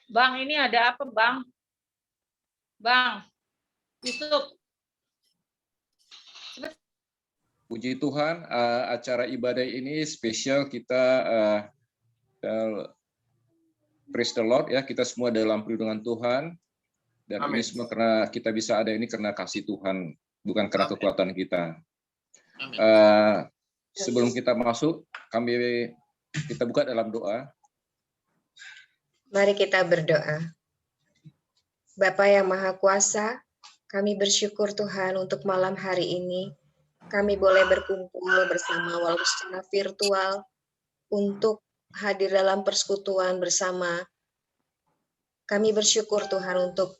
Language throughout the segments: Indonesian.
Bang, ini ada apa, Bang? Bang, Yusuf. Puji Tuhan, acara ibadah ini spesial kita praise the Lord ya, kita semua dalam perlindungan Tuhan dan Amin. Ini semua karena kita bisa ada ini karena kasih Tuhan, bukan karena kekuatan kita. Sebelum kita masuk, kita buka dalam doa. Mari kita berdoa. Bapa yang Maha Kuasa, kami bersyukur Tuhan untuk malam hari ini. Kami boleh berkumpul bersama walaupun secara virtual untuk hadir dalam persekutuan bersama. Kami bersyukur Tuhan untuk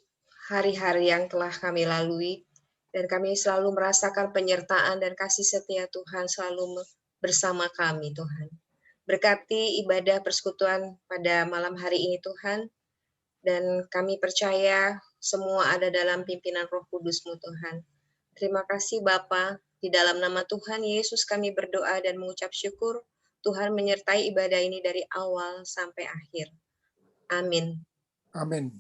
hari-hari yang telah kami lalui dan kami selalu merasakan penyertaan dan kasih setia Tuhan selalu bersama kami Tuhan. Berkati ibadah persekutuan pada malam hari ini Tuhan, dan kami percaya semua ada dalam pimpinan Roh Kudus-Mu Tuhan. Terima kasih Bapa. Di dalam nama Tuhan Yesus kami berdoa dan mengucap syukur. Tuhan menyertai ibadah ini dari awal sampai akhir. Amin. Amin.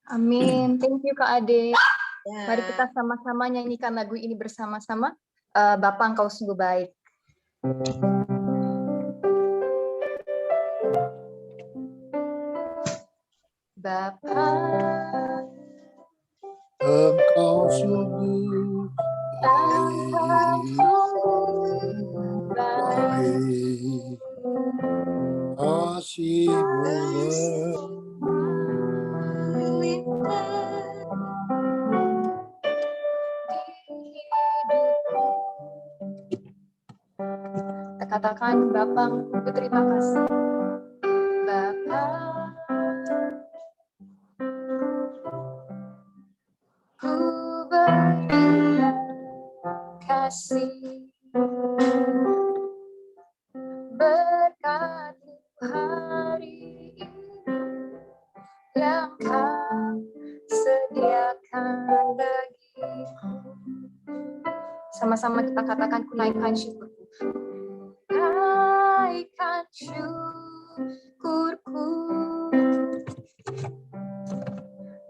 Amin. Thank you Kak Ade. Ya. Mari kita sama-sama nyanyikan lagu ini bersama-sama. Bapa Engkau sungguh baik. Bapa Engkau sungguh baik, kasih-Mu kita katakan Bapa, berterima kasih. Bapa, ku berterima kasih berkat-Mu hari ini yang Kau sediakan bagiku. Sama-sama kita katakan, ku naikkan syukurku. Naikkan syukurku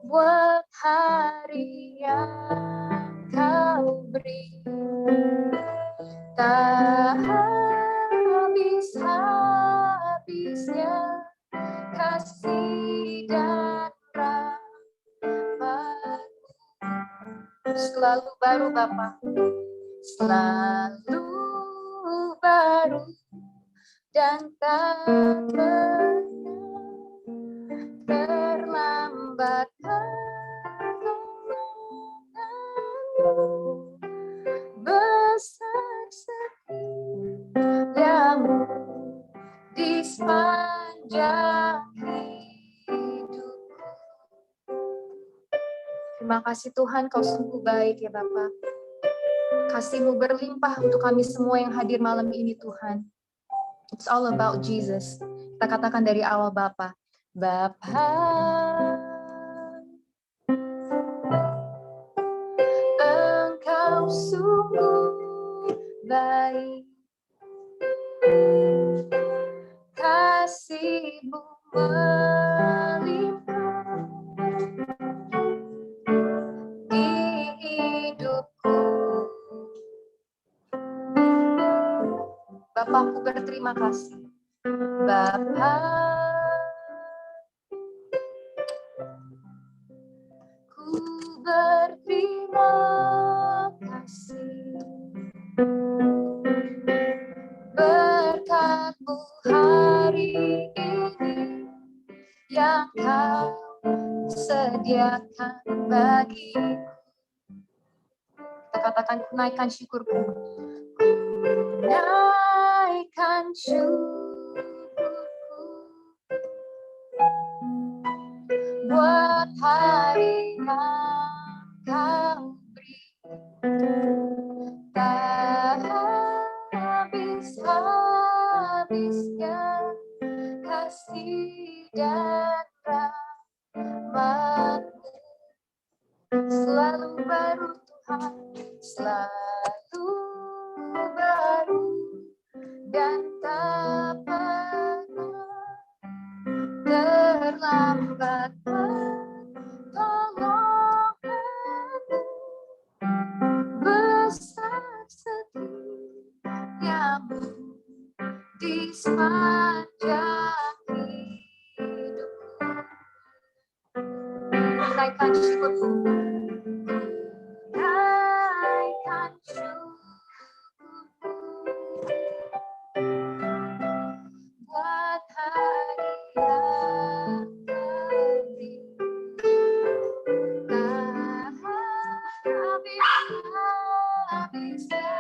buat hari yang Kau beri. Tak habis-habisnya kasih dan rahmat-Mu. Selalu baru Bapa, selalu baru dan tak pernah terlambat pertolongan-Mu. Besar setiamu di sepanjang hidupku. Terima kasih Tuhan, Kau sungguh baik ya Bapa. Kasih-Mu berlimpah untuk kami semua yang hadir malam ini Tuhan. It's all about Jesus. Kita katakan dari awal Bapa. Bapa, Engkau sungguh baik. Kasih-Mu melimpah di hidupku. Bapakku berterima kasih. Bapa, ku berterima kasih berkat-Mu hari ini yang Kau sediakan bagiku. Kita katakan, ku naikkan syukurku. Naikkan syukurku buat hari yang Kau beri. Tak habis-habisnya kasih dan rahmat-Mu. Selalu baru Tuhan, selalu baru dan tak pernah terlambat terlambat pertolonganmu, besar setiamu di sepanjang hidupku. Naikkan syukurku, naikkan syukurku buat hari yang nanti. Tak habis-habisnya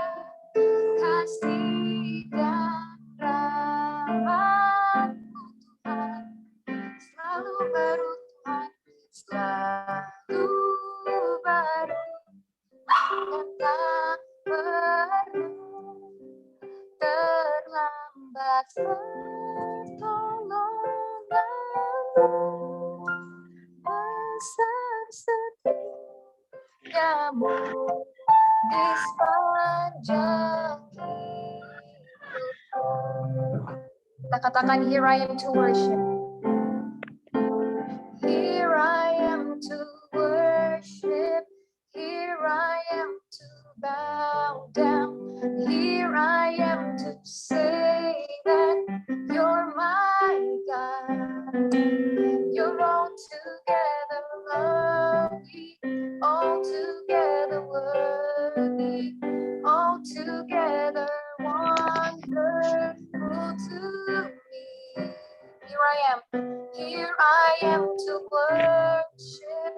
kasih dan rahmat-Mu Tuhan, selalu baru Tuhan, selalu baru dan tak pernah terlambat pertolongan-Mu, besar setiamu di sepanjang hidupku. Kita katakan, here I am to worship. Here I am to worship. Here I am to bow down. Here I am to say that you're my God. You're altogether lovely, altogether worthy, altogether wonderful to me. Here I am to worship.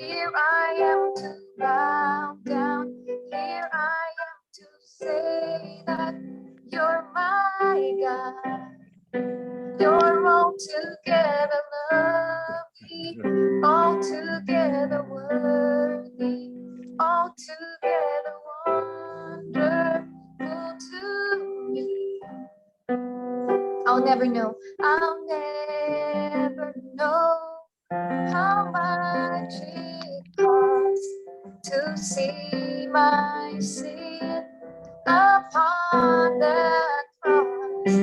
Here I am to bow down. Here I am to say that you're my God. You're altogether lovely, altogether worthy, altogether wonderful to me. I'll never know how much it costs to see my sin upon the cross.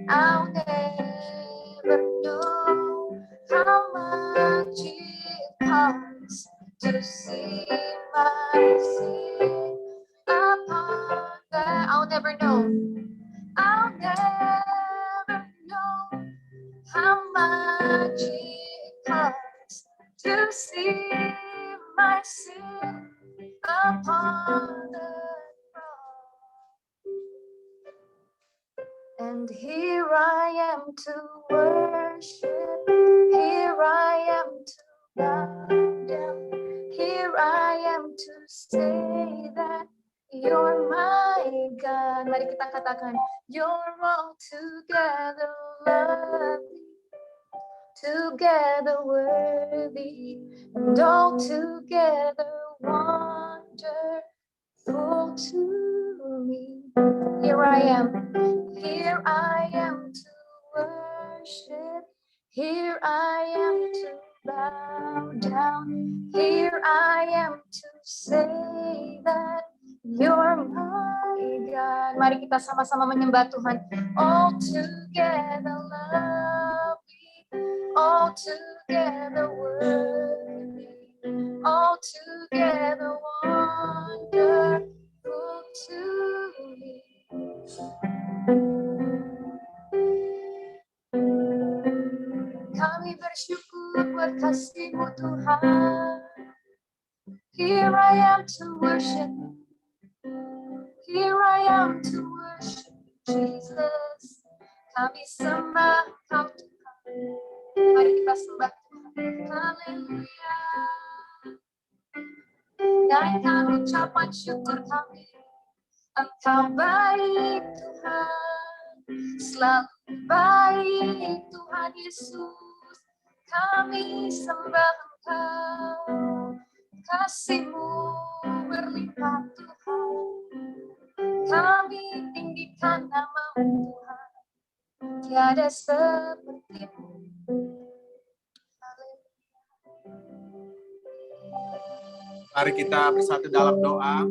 I'll never know how much it costs to see my sin upon the. I'll never know how much it costs to see my sin upon the cross. And here I am to worship. Here I am to bow down. Here I am to say that you're my God. Mari kita katakan, you're altogether lovely, together worthy, and altogether wonderful to me. Here I am to worship. Here I am to bow down. Here I am to say that you're my God. Mari kita sama-sama menyembah Tuhan. Altogether lovely, altogether worthy, altogether wonderful to me. Kami bersyukur buat kasih-Mu Tuhan. Here I am to worship. Here I am to worship Jesus. Kami sembah Kau Tuhan. Mari kita sembah Tuhan. Haleluya. Naikkan ucapan syukur kami. Engkau baik Tuhan, selalu baik Tuhan Yesus. Kami sembah Engkau, kasih-Mu berlimpah Tuhan. Kami tinggikan nama-Mu Tuhan, tiada seperti-Mu. Mari kita bersatu dalam doa.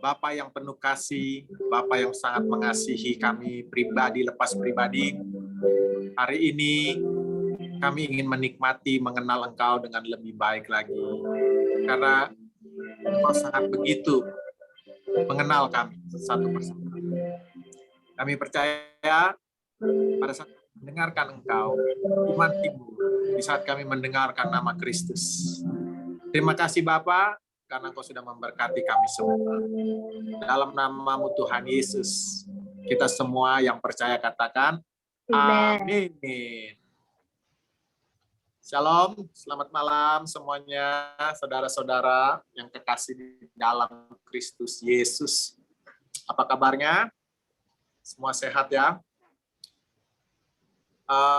Bapa yang penuh kasih, Bapa yang sangat mengasihi kami pribadi lepas pribadi. Hari ini Kami ingin menikmati, mengenal Engkau dengan lebih baik lagi. Karena Engkau sangat begitu mengenal kami satu persatu. Kami percaya pada saat mendengarkan Engkau, iman timbul di saat kami mendengarkan nama Kristus. Terima kasih Bapa, karena Engkau sudah memberkati kami semua. Dalam namamu Tuhan Yesus, kita semua yang percaya katakan, amin. Shalom, selamat malam semuanya, saudara-saudara yang kekasih di dalam Kristus Yesus. Apa kabarnya? Semua sehat ya?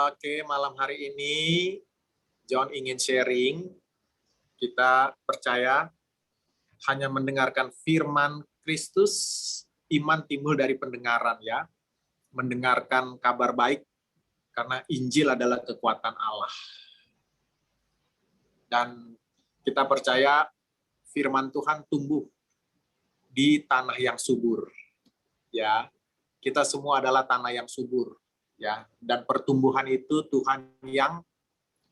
Oke, malam hari ini John ingin sharing. Kita percaya hanya mendengarkan firman Kristus, iman timbul dari pendengaran ya. Mendengarkan kabar baik, karena Injil adalah kekuatan Allah. Dan kita percaya firman Tuhan tumbuh di tanah yang subur. Ya, kita semua adalah tanah yang subur. Ya, dan pertumbuhan itu Tuhan yang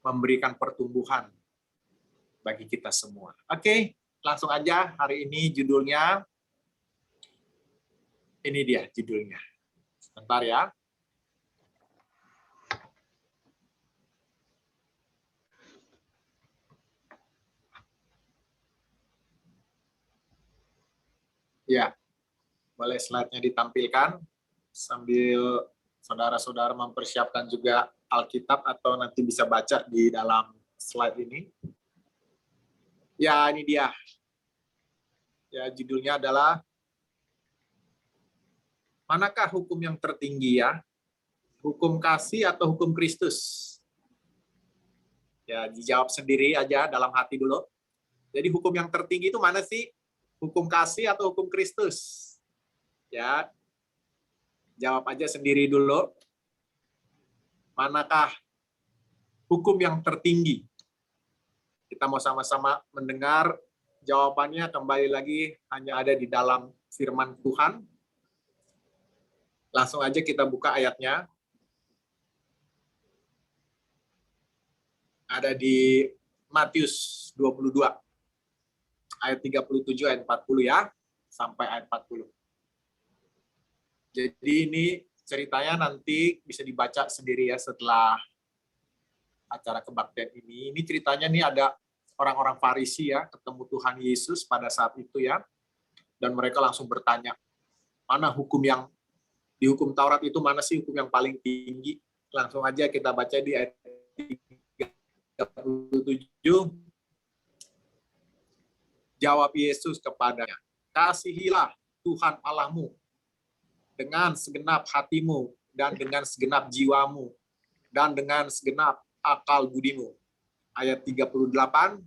memberikan pertumbuhan bagi kita semua. Oke, langsung aja hari ini judulnya. Ini dia judulnya. Sebentar ya. Ya, boleh slide-nya ditampilkan sambil saudara-saudara mempersiapkan juga Alkitab atau nanti bisa baca di dalam slide ini. Ya, ini dia. Ya, judulnya adalah manakah hukum yang tertinggi ya? Hukum kasih atau hukum Kristus? Ya, dijawab sendiri aja dalam hati dulu. Jadi hukum yang tertinggi itu mana sih? Hukum kasih atau hukum Kristus? Ya, jawab aja sendiri dulu. Manakah hukum yang tertinggi? Kita mau sama-sama mendengar jawabannya, kembali lagi hanya ada di dalam firman Tuhan. Langsung aja kita buka ayatnya. Ada di Matius 22. Ayat 37, ayat 40 ya, sampai ayat 40. Jadi ini ceritanya nanti bisa dibaca sendiri ya setelah acara kebaktian ini. Ini ceritanya nih ada orang-orang Farisi ya, ketemu Tuhan Yesus pada saat itu ya. Dan mereka langsung bertanya, mana hukum yang, di hukum Taurat itu mana sih hukum yang paling tinggi? Langsung aja kita baca di ayat 37. Jawab Yesus kepadanya, kasihilah Tuhan Allahmu dengan segenap hatimu, dan dengan segenap jiwamu, dan dengan segenap akal budimu. Ayat 38,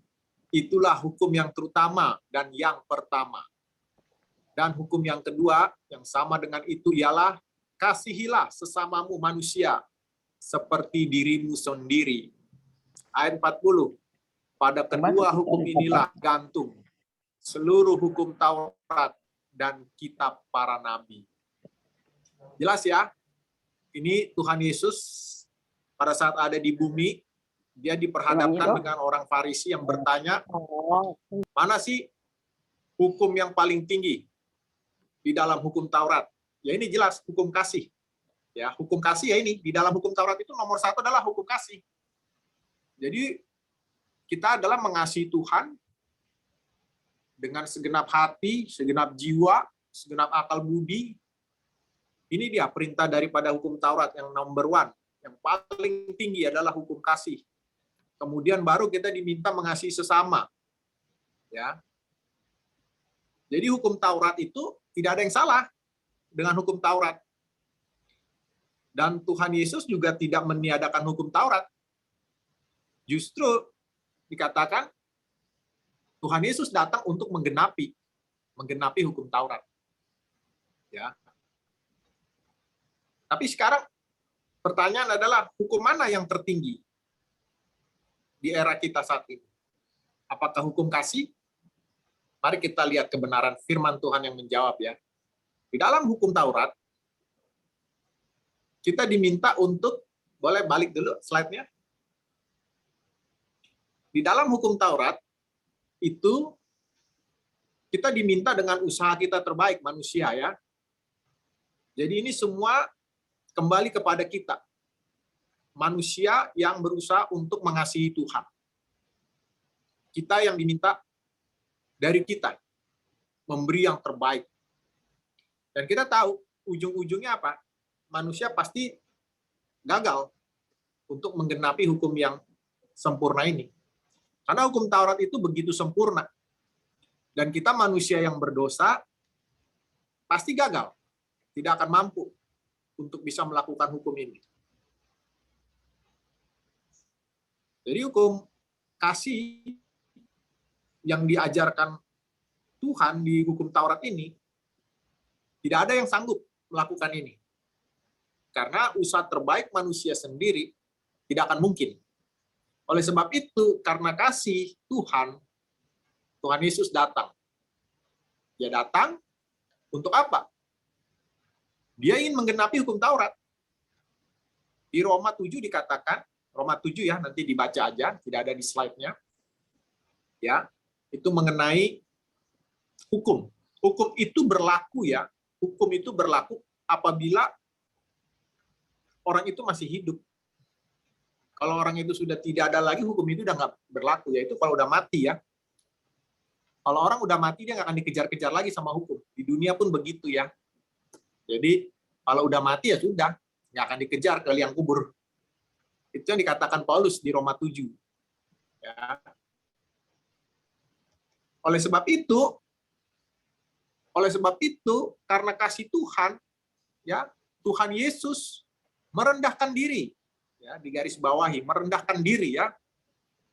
itulah hukum yang terutama dan yang pertama. Dan hukum yang kedua, yang sama dengan itu ialah, kasihilah sesamamu manusia, seperti dirimu sendiri. Ayat 40, pada kedua hukum inilah gantung seluruh hukum Taurat dan kitab para nabi. Jelas ya? Ini Tuhan Yesus pada saat ada di bumi, dia diperhadapkan dengan orang Farisi yang bertanya, mana sih hukum yang paling tinggi di dalam hukum Taurat? Ya ini jelas hukum kasih. Ya, hukum kasih ya ini di dalam hukum Taurat itu nomor 1 adalah hukum kasih. Jadi kita adalah mengasihi Tuhan dengan segenap hati, segenap jiwa, segenap akal budi. Ini dia perintah daripada hukum Taurat yang nomor 1. Yang paling tinggi adalah hukum kasih. Kemudian baru kita diminta mengasihi sesama. Ya. Jadi hukum Taurat itu tidak ada yang salah dengan hukum Taurat. Dan Tuhan Yesus juga tidak meniadakan hukum Taurat. Justru dikatakan Tuhan Yesus datang untuk menggenapi hukum Taurat. Ya. Tapi sekarang pertanyaan adalah hukum mana yang tertinggi di era kita saat ini? Apakah hukum kasih? Mari kita lihat kebenaran firman Tuhan yang menjawab ya. Di dalam hukum Taurat kita diminta untuk, boleh balik dulu slide-nya. di dalam hukum Taurat itu kita diminta dengan usaha kita terbaik manusia ya. Jadi ini semua kembali kepada kita. Manusia yang berusaha untuk mengasihi Tuhan. Kita yang diminta dari kita memberi yang terbaik. Dan kita tahu ujung-ujungnya apa? Manusia pasti gagal untuk menggenapi hukum yang sempurna ini. Karena hukum Taurat itu begitu sempurna. Dan kita manusia yang berdosa pasti gagal. Tidak akan mampu untuk bisa melakukan hukum ini. Jadi hukum kasih yang diajarkan Tuhan di hukum Taurat ini, tidak ada yang sanggup melakukan ini. Karena usaha terbaik manusia sendiri tidak akan mungkin. Oleh sebab itu, karena kasih Tuhan, Tuhan Yesus datang. Dia datang untuk apa? Dia ingin menggenapi hukum Taurat. Di Roma 7 dikatakan, Roma 7 ya, nanti dibaca aja, tidak ada di slide-nya. Ya, itu mengenai hukum. Hukum itu berlaku ya, hukum itu berlaku apabila orang itu masih hidup. Kalau orang itu sudah tidak ada lagi, hukum itu udah nggak berlaku, yaitu kalau udah mati ya. Kalau orang udah mati, dia nggak akan dikejar-kejar lagi sama hukum. Di dunia pun begitu ya. Jadi, kalau udah mati ya sudah, nggak akan dikejar ke liang kubur. Itu yang dikatakan Paulus di Roma 7. Ya. Oleh sebab itu, karena kasih Tuhan, ya, Tuhan Yesus merendahkan diri, ya, di garis bawahi, merendahkan diri ya.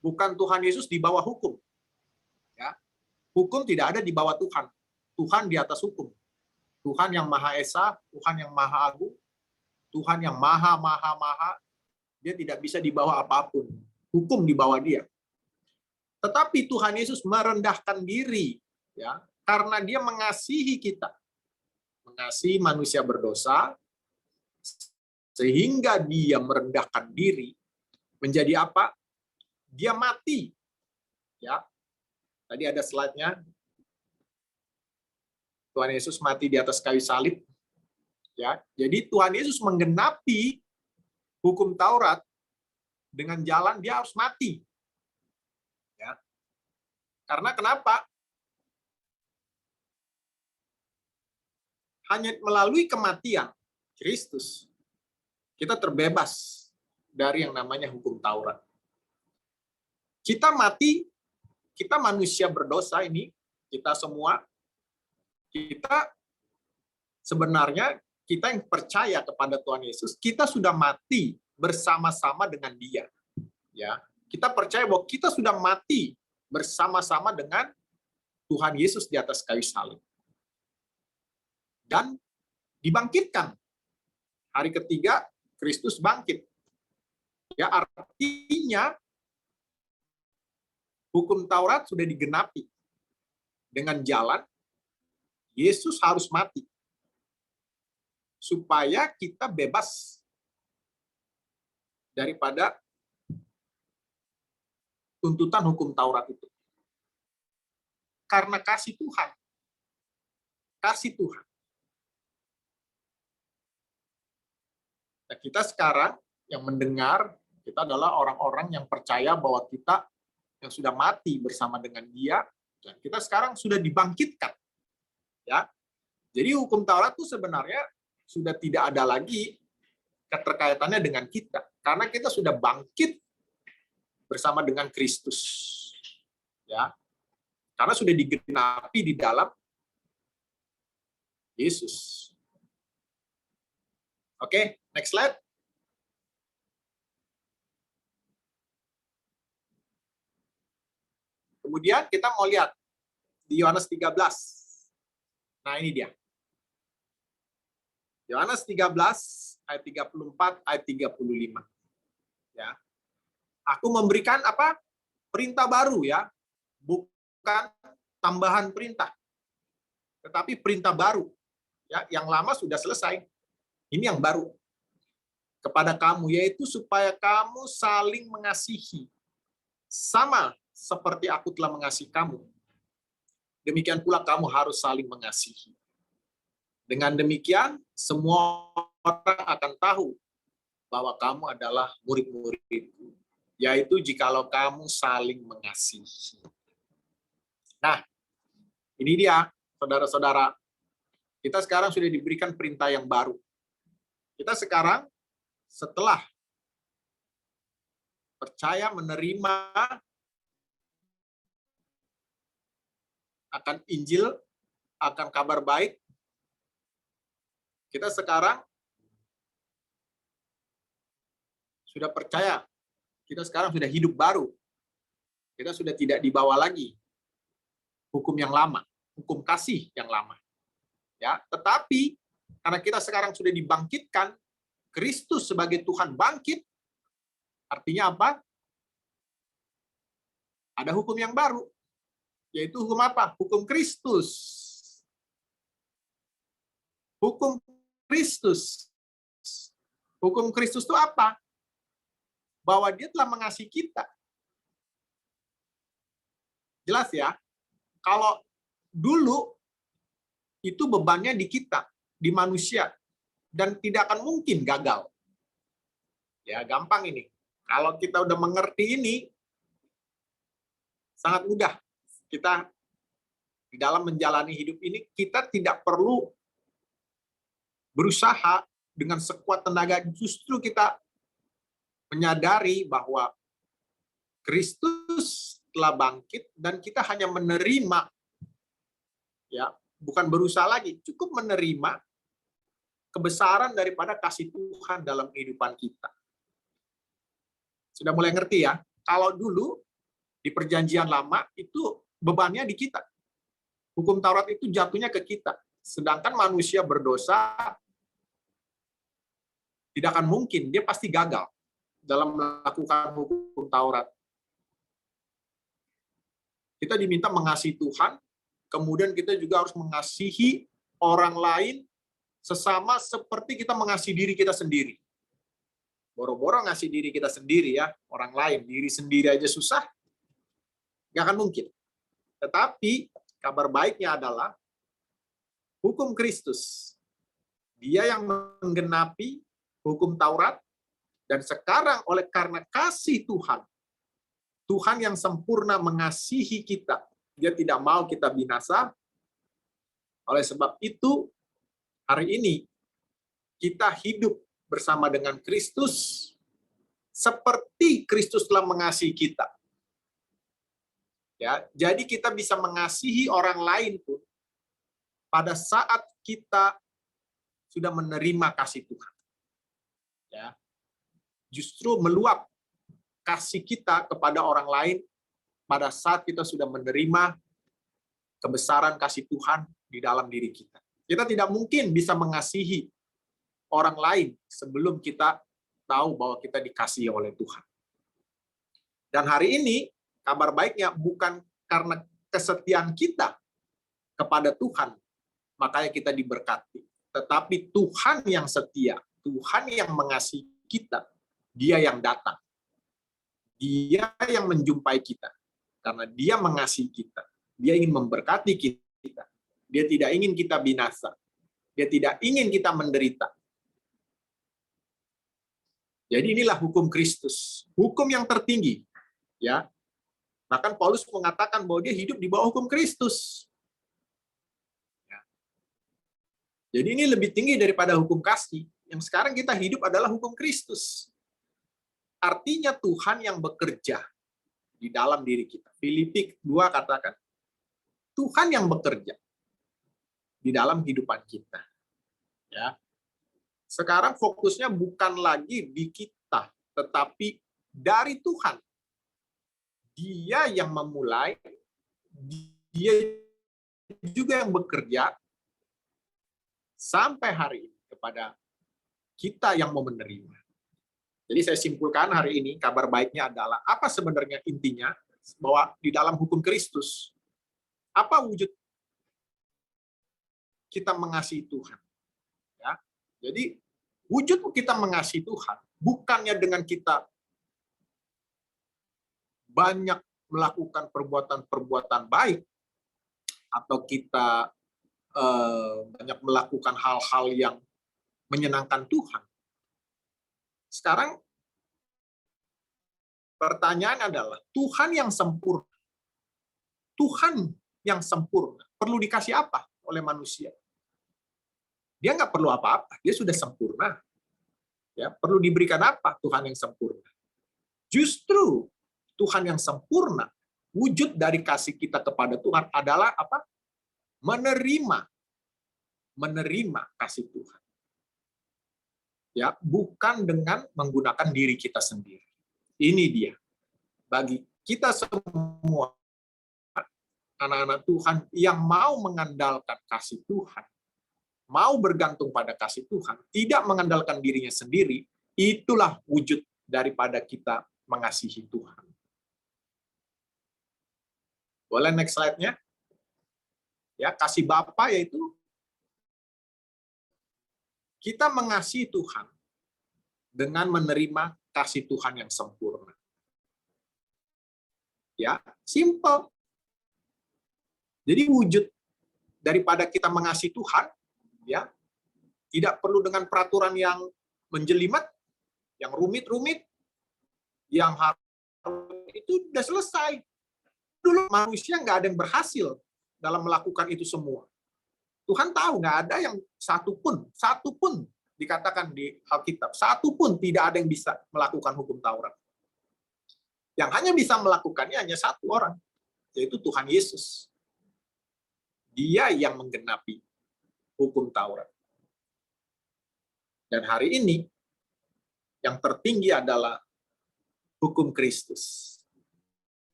Bukan Tuhan Yesus di bawah hukum. Ya. Hukum tidak ada di bawah Tuhan. Tuhan di atas hukum. Tuhan yang Maha Esa, Tuhan yang Maha Agung, Tuhan yang Maha, dia tidak bisa di bawah apapun. Hukum di bawah dia. Tetapi Tuhan Yesus merendahkan diri, ya, karena dia mengasihi kita. Mengasihi manusia berdosa, sehingga dia merendahkan diri, menjadi apa? Dia mati. Ya. Tadi ada slide-nya. Tuhan Yesus mati di atas kayu salib. Ya, jadi Tuhan Yesus menggenapi hukum Taurat dengan jalan dia harus mati. Ya. Karena kenapa? Hanya melalui kematian Kristus kita terbebas dari yang namanya hukum Taurat. Kita mati, kita manusia berdosa ini, kita semua, kita sebenarnya kita yang percaya kepada Tuhan Yesus, kita sudah mati bersama-sama dengan Dia. Ya, kita percaya bahwa kita sudah mati bersama-sama dengan Tuhan Yesus di atas kayu salib. Dan dibangkitkan. Hari ketiga Kristus bangkit. Ya, artinya hukum Taurat sudah digenapi. Dengan jalan Yesus harus mati. Supaya kita bebas daripada tuntutan hukum Taurat itu. Karena kasih Tuhan. Kasih Tuhan. Nah, kita sekarang yang mendengar, kita adalah orang-orang yang percaya bahwa kita yang sudah mati bersama dengan Dia, dan kita sekarang sudah dibangkitkan. Ya, jadi hukum Taurat itu sebenarnya sudah tidak ada lagi keterkaitannya dengan kita, karena kita sudah bangkit bersama dengan Kristus. Ya, karena sudah digenapi di dalam Yesus. Oke, next slide. Kemudian kita mau lihat di Yohanes 13. Nah, ini dia. Yohanes 13 ayat 34 ayat 35. Ya. Aku memberikan apa? Perintah baru ya. Bukan tambahan perintah. Tetapi perintah baru. Ya, yang lama sudah selesai. Ini yang baru. Kepada kamu, yaitu supaya kamu saling mengasihi. sama seperti aku telah mengasihi kamu, demikian pula kamu harus saling mengasihi. Dengan demikian, semua orang akan tahu bahwa kamu adalah murid-muridku, yaitu jikalau kamu saling mengasihi. Nah, ini dia, saudara-saudara. Kita sekarang sudah diberikan perintah yang baru. Kita sekarang setelah percaya menerima akan Injil, akan kabar baik, kita sekarang sudah percaya, kita sekarang sudah hidup baru. Kita sudah tidak dibawa lagi hukum yang lama, hukum kasih yang lama. Ya, tetapi karena kita sekarang sudah dibangkitkan, Kristus sebagai Tuhan bangkit, artinya apa? Ada hukum yang baru, yaitu hukum apa? Hukum Kristus. Hukum Kristus. Hukum Kristus itu apa? Bahwa dia telah mengasihi kita. Jelas ya? Kalau dulu itu bebannya di kita, di manusia, dan tidak akan mungkin gagal. Ya, gampang ini. Kalau kita udah mengerti ini, sangat mudah. Kita di dalam menjalani hidup ini, kita tidak perlu berusaha dengan sekuat tenaga, justru kita menyadari bahwa Kristus telah bangkit dan kita hanya menerima, ya, bukan berusaha lagi, cukup menerima kebesaran daripada kasih Tuhan dalam kehidupan kita. Sudah mulai ngerti ya? Kalau dulu di perjanjian lama itu bebannya di kita. Hukum Taurat itu jatuhnya ke kita. Sedangkan manusia berdosa tidak akan mungkin, dia pasti gagal dalam melakukan hukum Taurat. Kita diminta mengasihi Tuhan, kemudian kita juga harus mengasihi orang lain sesama seperti kita mengasihi diri kita sendiri. Boro-boro ngasih diri kita sendiri ya, orang lain, diri sendiri aja susah, nggak akan mungkin. Tetapi kabar baiknya adalah hukum Kristus. Dia yang menggenapi hukum Taurat, dan sekarang oleh karena kasih Tuhan, Tuhan yang sempurna mengasihi kita, dia tidak mau kita binasa. Oleh sebab itu, hari ini kita hidup bersama dengan Kristus seperti Kristus telah mengasihi kita. Ya, jadi kita bisa mengasihi orang lain pun pada saat kita sudah menerima kasih Tuhan. Ya. Justru meluap kasih kita kepada orang lain pada saat kita sudah menerima kebesaran kasih Tuhan di dalam diri kita. Kita tidak mungkin bisa mengasihi orang lain sebelum kita tahu bahwa kita dikasihi oleh Tuhan. Dan hari ini, kabar baiknya bukan karena kesetiaan kita kepada Tuhan, makanya kita diberkati. Tetapi Tuhan yang setia, Tuhan yang mengasihi kita, dia yang datang. Dia yang menjumpai kita. Karena dia mengasihi kita. Dia ingin memberkati kita. Dia tidak ingin kita binasa. Dia tidak ingin kita menderita. Jadi inilah hukum Kristus. Hukum yang tertinggi. Ya. Bahkan Paulus mengatakan bahwa dia hidup di bawah hukum Kristus. Ya. Jadi ini lebih tinggi daripada hukum kasih. Yang sekarang kita hidup adalah hukum Kristus. Artinya Tuhan yang bekerja di dalam diri kita. Filipi 2 katakan, Tuhan yang bekerja di dalam kehidupan kita. Ya. Sekarang fokusnya bukan lagi di kita, tetapi dari Tuhan. Dia yang memulai, dia juga yang bekerja sampai hari ini kepada kita yang mau menerima. Jadi saya simpulkan hari ini, kabar baiknya adalah apa sebenarnya intinya, bahwa di dalam hukum Kristus, apa wujud kita mengasihi Tuhan. Ya. Jadi wujud kita mengasihi Tuhan, bukannya dengan kita banyak melakukan perbuatan-perbuatan baik, atau kita banyak melakukan hal-hal yang menyenangkan Tuhan. Sekarang pertanyaan adalah, Tuhan yang sempurna, perlu dikasih apa oleh manusia? Dia nggak perlu apa-apa, dia sudah sempurna. Ya, perlu diberikan apa Tuhan yang sempurna? Justru Tuhan yang sempurna, wujud dari kasih kita kepada Tuhan adalah apa? Menerima kasih Tuhan. Ya, bukan dengan menggunakan diri kita sendiri. Ini dia. Bagi kita semua anak-anak Tuhan yang mau mengandalkan kasih Tuhan, mau bergantung pada kasih Tuhan, tidak mengandalkan dirinya sendiri, itulah wujud daripada kita mengasihi Tuhan. Boleh next slide-nya? Ya, kasih Bapa yaitu kita mengasihi Tuhan dengan menerima kasih Tuhan yang sempurna. Ya, simple. Jadi wujud daripada kita mengasihi Tuhan, ya, tidak perlu dengan peraturan yang menjelimet, yang rumit-rumit, yang harus itu udah selesai. Dulu manusia nggak ada yang berhasil dalam melakukan itu semua. Tuhan tahu nggak ada yang satu pun dikatakan di Alkitab, satu pun tidak ada yang bisa melakukan hukum Taurat. Yang hanya bisa melakukannya hanya satu orang, yaitu Tuhan Yesus. Dia yang menggenapi hukum Taurat. Dan hari ini, yang tertinggi adalah hukum Kristus.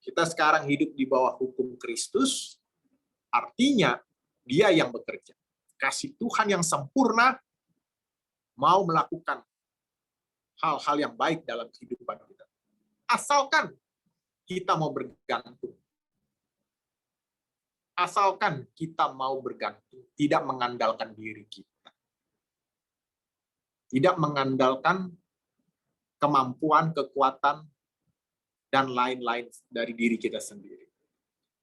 Kita sekarang hidup di bawah hukum Kristus, artinya dia yang bekerja. Kasih Tuhan yang sempurna mau melakukan hal-hal yang baik dalam kehidupan kita. Asalkan kita mau bergantung. Asalkan kita mau bergantung, tidak mengandalkan diri kita. Tidak mengandalkan kemampuan, kekuatan, dan lain-lain dari diri kita sendiri.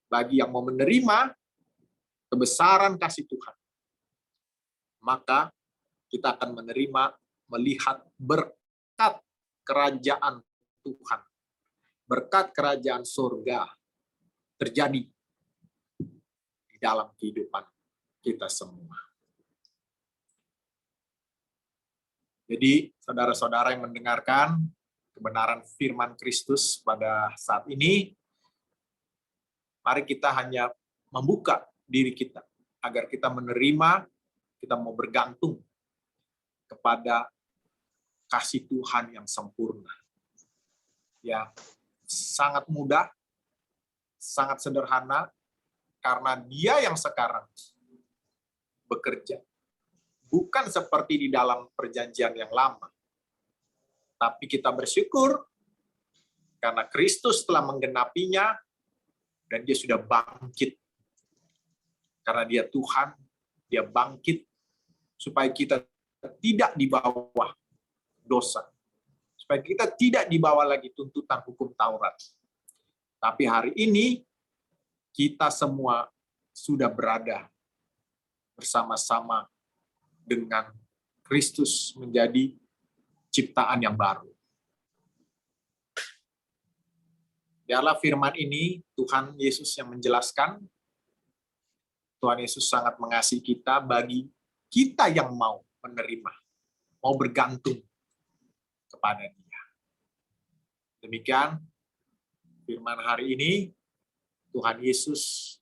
Bagi yang mau menerima kebesaran kasih Tuhan, maka kita akan menerima, melihat berkat kerajaan Tuhan, berkat kerajaan surga terjadi di dalam kehidupan kita semua. Jadi, saudara-saudara yang mendengarkan kebenaran firman Kristus pada saat ini, mari kita hanya membuka diri kita agar kita menerima, kita mau bergantung kepada kasih Tuhan yang sempurna. Ya, sangat mudah, sangat sederhana, karena Dia yang sekarang bekerja. Bukan seperti di dalam perjanjian yang lama. Tapi kita bersyukur karena Kristus telah menggenapinya dan Dia sudah bangkit. Karena Dia Tuhan, Dia bangkit supaya kita tidak di bawah dosa. Supaya kita tidak dibawa lagi tuntutan hukum Taurat. Tapi hari ini kita semua sudah berada bersama-sama dengan Kristus menjadi ciptaan yang baru. Biarlah firman ini Tuhan Yesus yang menjelaskan. Tuhan Yesus sangat mengasihi kita bagi kita yang mau menerima, mau bergantung kepada Dia. Demikian firman hari ini. Tuhan Yesus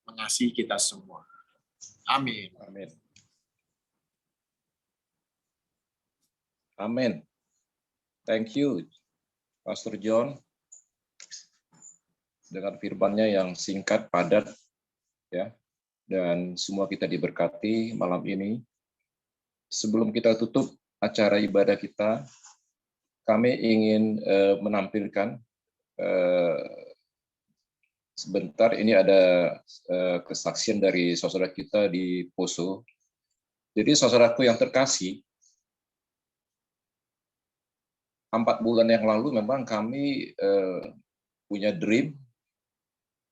mengasihi kita semua. Amin. Amin. Amin. Thank you, Pastor John. Dengan firman-Nya yang singkat, padat, ya, dan semua kita diberkati malam ini. Sebelum kita tutup acara ibadah kita, kami ingin menampilkan sebentar, ini ada kesaksian dari saudara kita di Poso. Jadi saudaraku yang terkasih, 4 bulan yang lalu memang kami punya dream,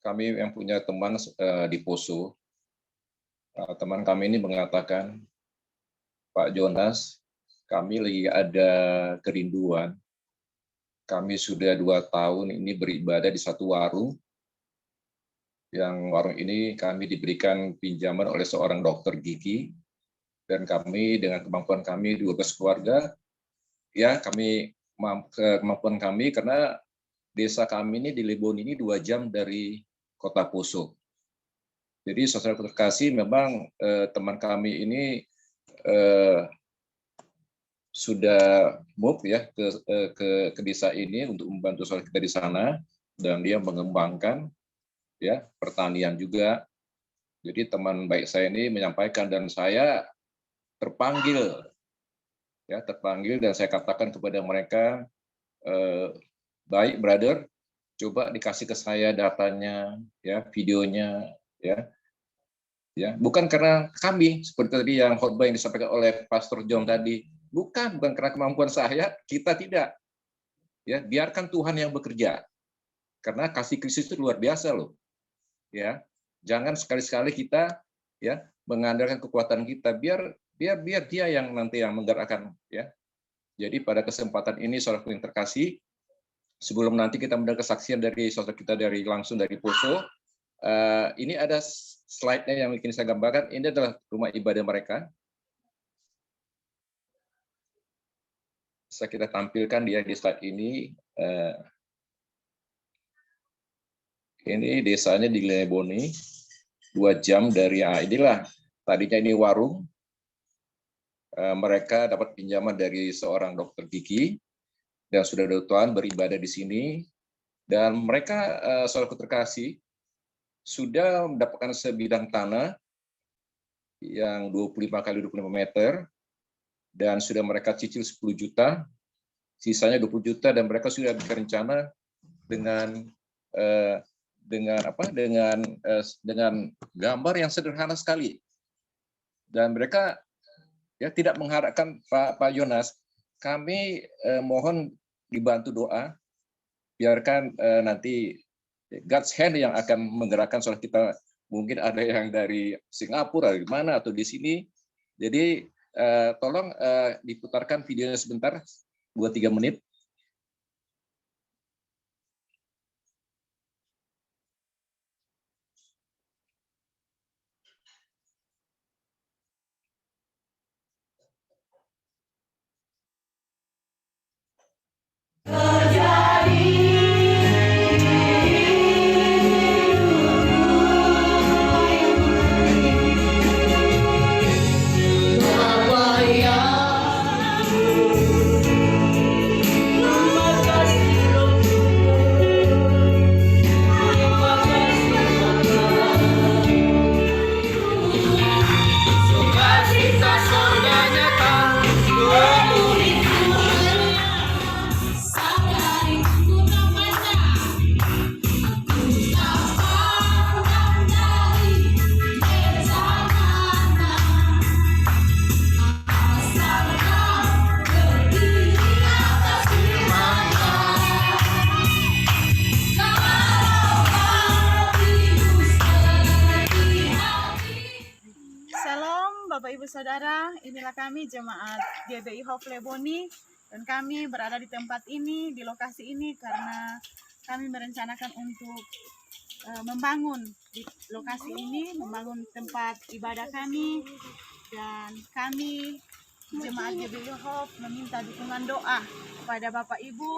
kami yang punya teman di Poso, teman kami ini mengatakan, Pak Jonas, kami lagi ada kerinduan. Kami sudah 2 tahun ini beribadah di satu warung. Yang warung ini kami diberikan pinjaman oleh seorang dokter gigi. Dan kami dengan kemampuan kami 12 keluarga, ya kami kemampuan kami karena desa kami ini di Lebon ini 2 jam dari kota Poso. Jadi saudara terkasih memang teman kami ini sudah move ya ke desa ini untuk membantu saudara kita di sana, dan dia mengembangkan ya pertanian juga. Jadi teman baik saya ini menyampaikan dan saya terpanggil dan saya katakan kepada mereka, baik brother, coba dikasih ke saya datanya ya, videonya ya. Bukan karena kami seperti tadi yang khotbah yang disampaikan oleh Pastor John tadi. Bukan karena kemampuan saya, kita tidak. Ya, biarkan Tuhan yang bekerja. Karena kasih Kristus itu luar biasa loh. Ya, jangan sekali-sekali kita ya mengandalkan kekuatan kita, biar dia yang nanti yang menggerakkan ya. Jadi pada kesempatan ini saudara yang terkasih, sebelum nanti kita mendengar kesaksian dari saudara kita langsung dari Poso, ini ada slide-nya yang ingin saya gambarkan. Ini adalah rumah ibadah mereka. Bisa kita tampilkan dia di slide ini. Ini desanya di Leboni, 2 jam dari inilah. Tadinya ini warung. Mereka dapat pinjaman dari seorang dokter gigi dan sudah 2 tahun beribadah di sini. Dan mereka, saudara terkasih, sudah mendapatkan sebidang tanah yang 25 kali 25 meter. Dan sudah mereka cicil 10 juta, sisanya 20 juta, dan mereka sudah bikin rencana dengan gambar yang sederhana sekali. Dan mereka ya tidak mengharapkan Pak Jonas, kami mohon dibantu doa, biarkan nanti God's hand yang akan menggerakkan saudara kita, mungkin ada yang dari Singapura, dari mana atau di sini. Jadi tolong diputarkan videonya sebentar, 2-3 menit. Bapak Ibu Saudara, inilah kami jemaat GBI Hope Leboni, dan kami berada di tempat ini, di lokasi ini karena kami merencanakan untuk membangun di lokasi ini, membangun tempat ibadah kami, dan kami jemaat GBI Hope meminta dukungan doa kepada Bapak Ibu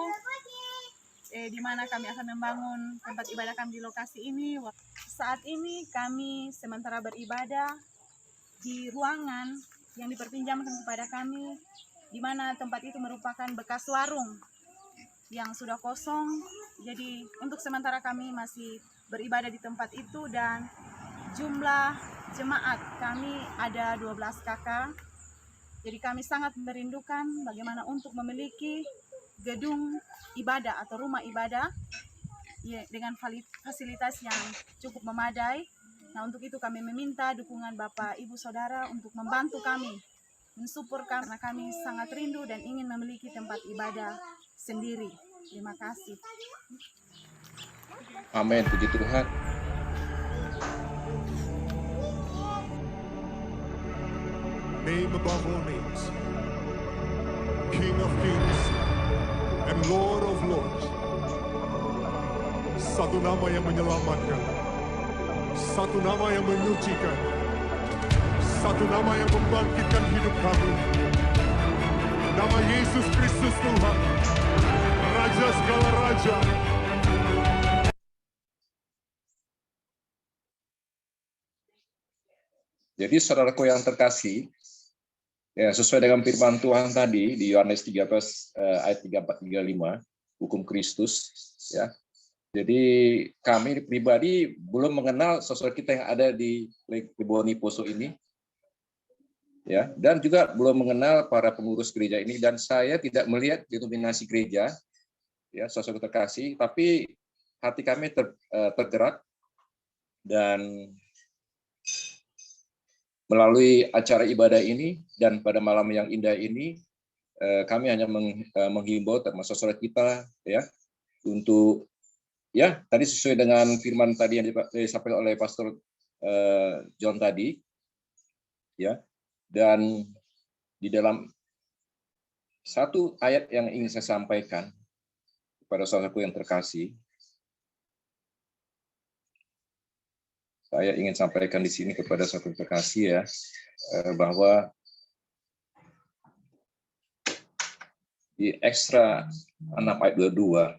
di mana kami akan membangun tempat ibadah kami di lokasi ini. Saat ini kami sementara beribadah di ruangan yang diperpinjamkan kepada kami, di mana tempat itu merupakan bekas warung yang sudah kosong. Jadi untuk sementara kami masih beribadah di tempat itu, dan jumlah jemaat kami ada 12 kakak. Jadi kami sangat merindukan bagaimana untuk memiliki gedung ibadah atau rumah ibadah ya, dengan fasilitas yang cukup memadai. Nah, untuk itu kami meminta dukungan Bapak Ibu Saudara untuk membantu kami mensupport kami karena kami sangat rindu dan ingin memiliki tempat ibadah sendiri. Terima kasih. Amin, puji Tuhan. Name above all names, King of kings and Lord of lords. Satu nama yang menyelamatkan, satu nama yang menyucikan, satu nama yang membangkitkan hidup kami. Nama Yesus Kristus Tuhan, Raja segala raja. Jadi saudaraku yang terkasih, ya sesuai dengan firman Tuhan tadi di Yohanes 13 ayat 34-35, hukum Kristus, ya. Jadi kami pribadi belum mengenal sosok kita yang ada di Leboni Poso ini, ya, dan juga belum mengenal para pengurus gereja ini, dan saya tidak melihat denominasi gereja, ya, sosok terkasih, tapi hati kami tergerak dan melalui acara ibadah ini dan pada malam yang indah ini, kami hanya menghimbau termasuk saudara kita, ya, untuk, ya, tadi sesuai dengan firman tadi yang disampaikan oleh Pastor John tadi, ya, dan di dalam satu ayat yang ingin saya sampaikan kepada saudaraku yang terkasih, saya ingin sampaikan di sini kepada saudara terkasih, ya, bahwa di Ekstra 6 ayat 22,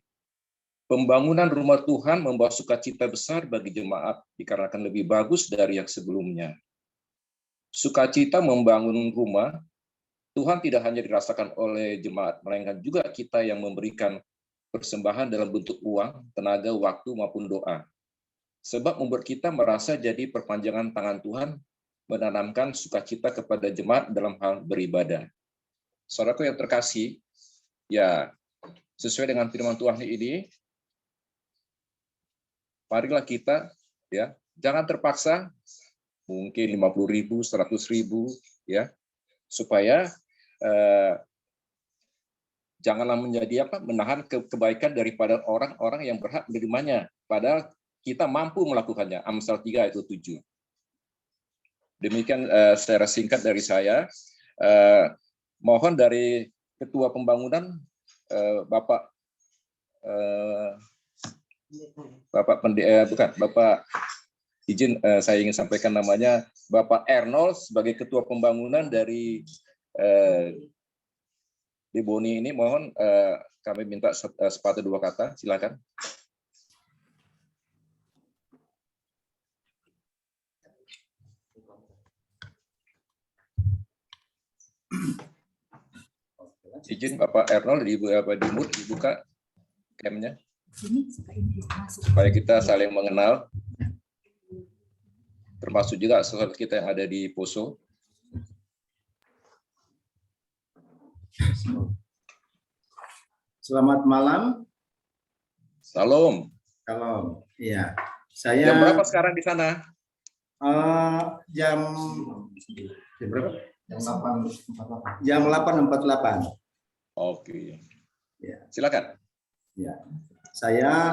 pembangunan rumah Tuhan membawa sukacita besar bagi jemaat dikarenakan lebih bagus dari yang sebelumnya. Sukacita membangun rumah Tuhan tidak hanya dirasakan oleh jemaat, melainkan juga kita yang memberikan persembahan dalam bentuk uang, tenaga, waktu, maupun doa. Sebab membuat kita merasa jadi perpanjangan tangan Tuhan, menanamkan sukacita kepada jemaat dalam hal beribadah. Saudaraku yang terkasih, ya, sesuai dengan firman Tuhan ini, marilah kita, ya, jangan terpaksa, mungkin 50.000, 100.000, ya, supaya janganlah menjadi menahan kebaikan daripada orang-orang yang berhak menerimanya, padahal kita mampu melakukannya. Amsal 3 ayat 7. Demikian secara singkat dari saya. Mohon dari Ketua Pembangunan, Bapak izin saya ingin sampaikan namanya, Bapak Ernol sebagai Ketua Pembangunan dari Leboni ini, mohon kami minta sepatah dua kata, silakan. Izin Bapak Ernol, dibuka cam-nya supaya kita saling mengenal, termasuk juga saudara kita yang ada di Poso. Selamat malam. Salam. Salam. Iya. Saya Jam berapa sekarang di sana? Jam berapa? Jam 8.48. Oke. Ya. Silakan. Ya. Saya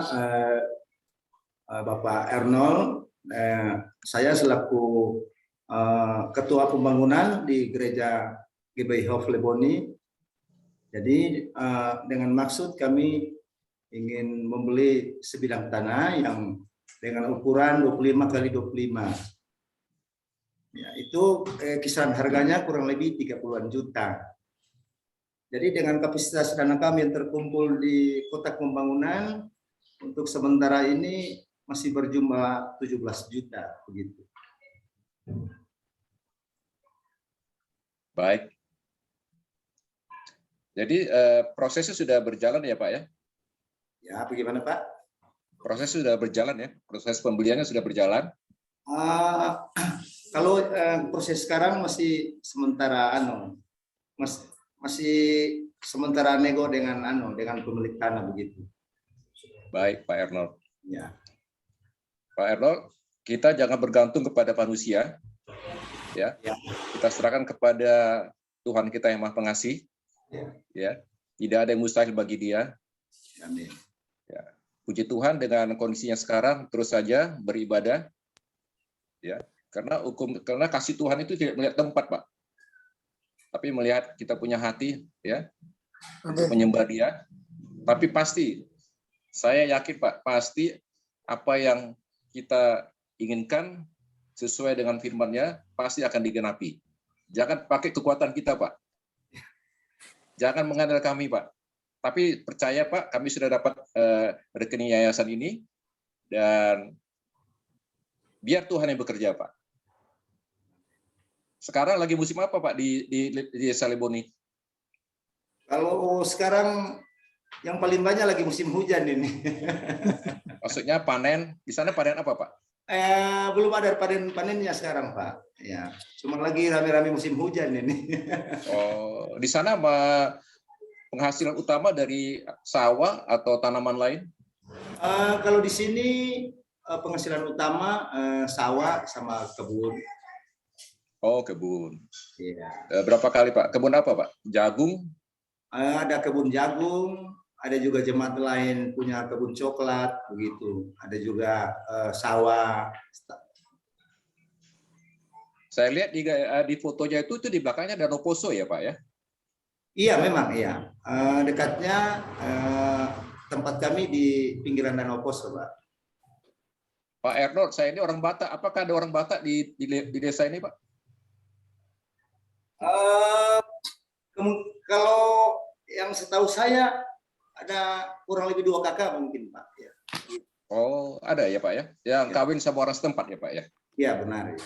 Bapak Ernol, saya selaku Ketua Pembangunan di Gereja GBI Hof Leboni. Jadi dengan maksud kami ingin membeli sebidang tanah yang dengan ukuran 25 kali 25. Ya, itu kisaran harganya kurang lebih 30-an juta. Jadi dengan kapasitas dana kami yang terkumpul di kotak pembangunan, untuk sementara ini masih berjumlah 17 juta begitu. Baik. Jadi prosesnya sudah berjalan ya Pak ya? Ya, bagaimana Pak? Proses sudah berjalan ya? Proses pembeliannya sudah berjalan? Kalau proses sekarang masih sementara masih sementara nego dengan dengan pemilik tanah begitu. Baik Pak Ernol. Ya. Pak Ernol, kita jangan bergantung kepada manusia, ya. Ya. Kita serahkan kepada Tuhan kita yang Maha Pengasih. Ya, tidak ada yang mustahil bagi Dia. Amin. Ya, puji Tuhan dengan kondisinya sekarang terus saja beribadah. Ya, karena kasih Tuhan itu tidak melihat tempat, Pak. Tapi melihat kita punya hati, ya, untuk menyembah Dia. Tapi pasti, saya yakin Pak, pasti apa yang kita inginkan sesuai dengan firman-Nya pasti akan digenapi. Jangan pakai kekuatan kita, Pak. Jangan mengandalkan kami, Pak. Tapi percaya, Pak, kami sudah dapat rekening yayasan ini, dan biar Tuhan yang bekerja, Pak. Sekarang lagi musim apa, Pak, di Desa Leboni? Kalau sekarang yang paling banyak lagi musim hujan ini. Maksudnya panen, di sana panen apa, Pak? Belum ada panennya sekarang, Pak. Ya, cuma lagi rame-rame musim hujan ini. Oh, di sana penghasilan utama dari sawah atau tanaman lain? Kalau di sini penghasilan utama sawah sama kebun. Oh, kebun. Iya. Berapa kali, Pak? Kebun apa, Pak? Jagung? Ada kebun jagung, ada juga jemaat lain punya kebun coklat, begitu. Ada juga sawah. Saya lihat di fotonya itu di belakangnya Danau Poso ya, Pak, ya? Iya, memang iya. Dekatnya tempat kami di pinggiran Danau Poso, Pak. Pak Erno, saya ini orang Batak. Apakah ada orang Batak di desa ini, Pak? Kalau yang setahu saya ada kurang lebih 2 kakak mungkin, Pak. Ya. Oh, ada ya, Pak, ya? Yang Ya. kawin sama orang setempat ya, Pak, ya? Iya, benar. Ya.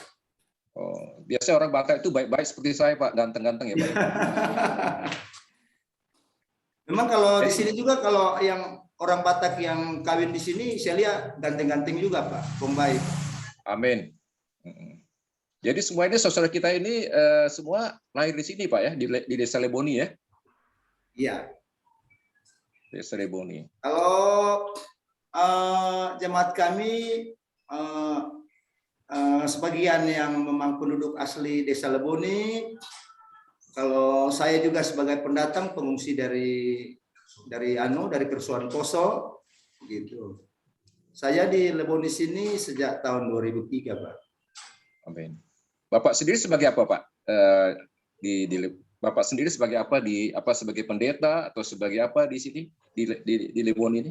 Oh, biasanya orang Batak itu baik-baik seperti saya, Pak, ganteng-ganteng ya, Pak. Memang kalau di sini juga kalau yang orang Batak yang kawin di sini saya lihat ganteng-ganteng juga, Pak, pembaik. Amin. Jadi semua ini saudara kita ini semua lahir di sini, Pak, ya, di Desa Leboni ya? Iya. Desa Leboni. Kalau jemaat kami sebagian yang memang penduduk asli Desa Leboni. Kalau saya juga sebagai pendatang pengungsi dari kerusuhan Poso, gitu. Saya di Leboni sini sejak tahun 2003, Pak. Amin. Bapak sendiri sebagai apa, Pak? Bapak sendiri sebagai apa sebagai pendeta atau sebagai apa di sini di Leboni ini?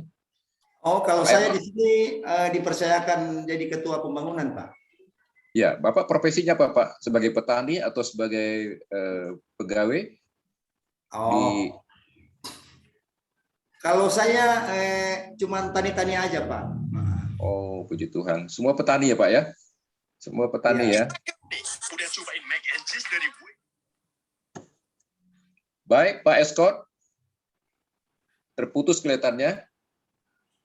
Oh, kalau saya di sini dipercayakan jadi ketua pembangunan, Pak. Ya, Bapak profesinya apa, Pak? Sebagai petani atau sebagai pegawai? Oh. Kalau saya cuma tani-tani aja, Pak. Oh, puji Tuhan. Semua petani ya, Pak, ya? Semua petani ya. Baik, Pak Escort. Terputus kelihatannya.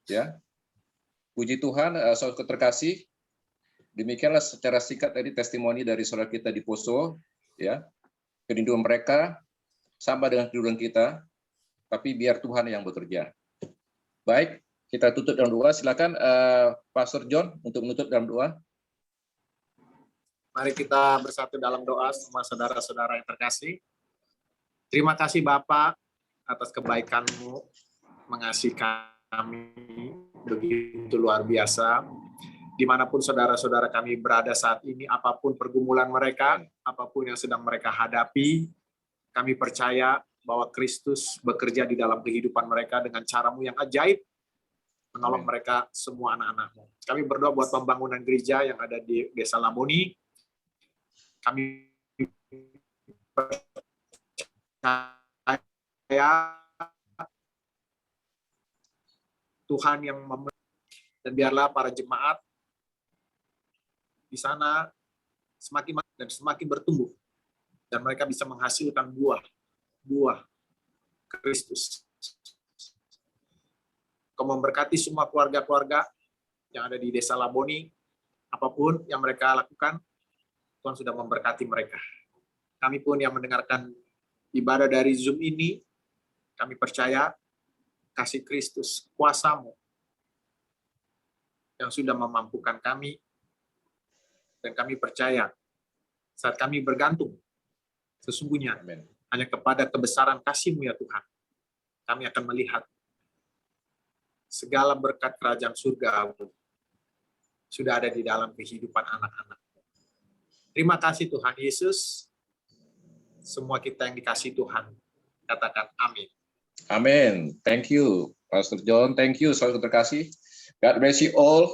Ya. Puji Tuhan, saudara terkasih. Demikianlah secara singkat tadi testimoni dari saudara kita di Poso, ya. Kerinduan mereka sama dengan kerinduan kita, tapi biar Tuhan yang bekerja. Baik, kita tutup dalam doa. Silakan Pastor John untuk menutup dalam doa. Mari kita bersatu dalam doa semua saudara-saudara yang terkasih. Terima kasih Bapak atas kebaikan-Mu mengasihi kami begitu luar biasa. Dimanapun saudara-saudara kami berada saat ini, apapun pergumulan mereka, apapun yang sedang mereka hadapi, kami percaya bahwa Kristus bekerja di dalam kehidupan mereka dengan cara-Mu yang ajaib, menolong mereka semua anak-anak-Mu. Kami berdoa buat pembangunan gereja yang ada di Desa Leboni. Kami percaya Tuhan yang dan biarlah para jemaat di sana semakin dan semakin bertumbuh dan mereka bisa menghasilkan buah Kristus. Kau memberkati semua keluarga-keluarga yang ada di Desa Leboni, apapun yang mereka lakukan, Tuhan sudah memberkati mereka. Kami pun yang mendengarkan ibadah dari Zoom ini, kami percaya kasih Kristus, kuasa-Mu yang sudah memampukan kami, dan kami percaya saat kami bergantung, sesungguhnya Hanya kepada kebesaran kasih-Mu ya Tuhan, kami akan melihat segala berkat kerajaan surga sudah ada di dalam kehidupan anak-anak. Terima kasih Tuhan Yesus. Semua kita yang dikasih Tuhan, katakan amin. Amin. Thank you, Pastor John. Thank you, saudara terkasih. God bless you all.